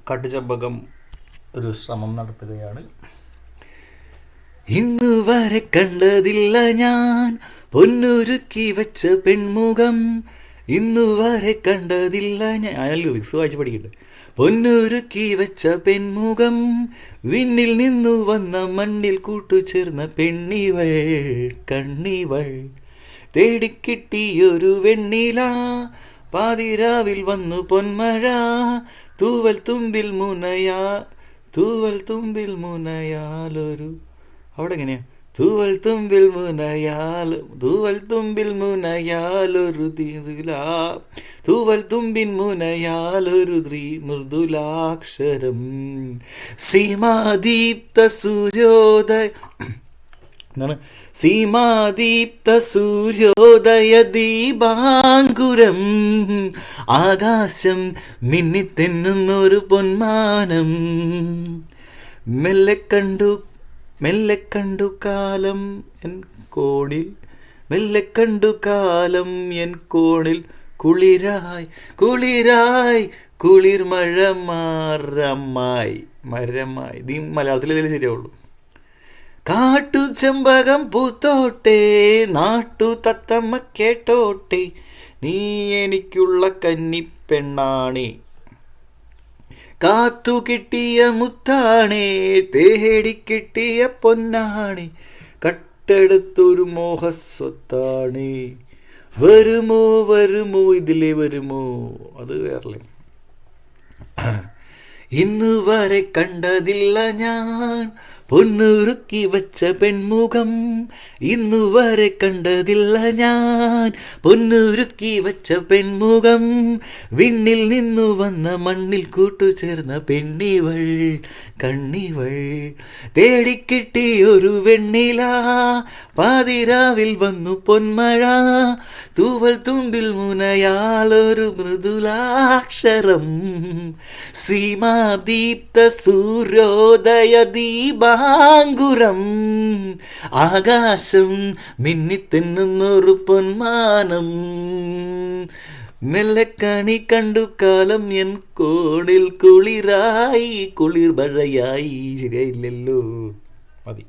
കാട്ടുചെമ്പകം ഒരു ശ്രമം നടത്തുകയാണ്. ഇന്നു വരെ കണ്ടതില്ല ഞാൻ പൊന്നുരുക്കി വെച്ച പെൺമുഖം, ഇന്നു വരെ കണ്ടതില്ല ഞാൻ. ലിറിക്സ് വായിച്ച് പഠിക്കട്ടെ. പൊന്നുരുക്കി വെച്ച പെൺമുഖം, വിണ്ണിൽ നിന്നു വന്ന മണ്ണിൽ കൂട്ടുചേർന്ന പെണ്ണിവൾ കണ്ണിവൾ, തേടിക്കിട്ടിയൊരു വെണ്ണില, പാതിരാവിൽ വന്നു പൊന്മഴ, തൂവൽ തുമ്പിൽ മുനയാ, തൂവൽ തുമ്പിൽ മുനയാലൊരു, അവിടെ എങ്ങനെയാ, തൂവൽ തുമ്പിൽ മുനയാൽ, തൂവൽ തുമ്പിൽ മുനയാലൊരു തൂവൽ തുമ്പിൻ മുനയാലൊരു മൃദുലാക്ഷരം, സീമാദീപ്ത സൂര്യോദയ എന്താണ്, സീമാദീപ്ത സൂര്യോദയ ദീപാങ്കുരം, ആകാശം മിന്നിത്തെന്നുന്നൊരു പൊന്മാനം, മെല്ലെ കണ്ടു കാലം എൻ കോണിൽ, മെല്ലെ കണ്ടു കാലം എൻ കോണിൽ, കുളിരായി കുളിരായി കുളിർ മഴ മരമായി മരമായി. ഇത് മലയാളത്തിൽ ഇതിൽ ശരിയാവുള്ളൂ. കാട്ടു ചെമ്പകം പൂത്തോട്ടെ, നാട്ടു തത്തമ്മ കേട്ടോട്ടെ, നീ എനിക്കുള്ള കന്നിപ്പെണ്ണാണേ, കാത്തു കിട്ടിയ മുത്താണേ, തേടിക്കിട്ടിയ പൊന്നാണേ, കട്ടെടുത്തൊരു മോഹസ്വത്താണേ, വരുമോ വരുമോ ഇതിലേ വരുമോ, അത് വേറെ. ഇന്നു വരെ കണ്ടതില്ല ഞാൻ പൊന്നുരുക്കി വച്ച പെൺമുഖം, ഇന്നു വരെ കണ്ടതില്ല ഞാൻ പൊന്നുരുക്കി വച്ച പെൺമുഖം, വിണ്ണിൽ നിന്നു വന്ന മണ്ണിൽ കൂട്ടുചേർന്ന പെണ്ണിവൾ കണ്ണിവൾ, തേടിക്കിട്ടിയൊരു വെണ്ണില, പാതിരാവിൽ വന്നു പൊന്മഴ, തൂവൽ തുമ്പിൽ മുനയാലൊരു മൃദുലാക്ഷരം, സീമാദീപ്ത സൂര്യോദയ ദീപാങ്കുരം, ആകാശം മിന്നിത്തെന്നുന്നൊരു പൊന്മാനം, മെല്ലക്കണി കണ്ടു കാലം എൻ കോണിൽ, കുളിരായി കുളിർ മഴയായി. ശരിയായില്ലല്ലോ, മതി.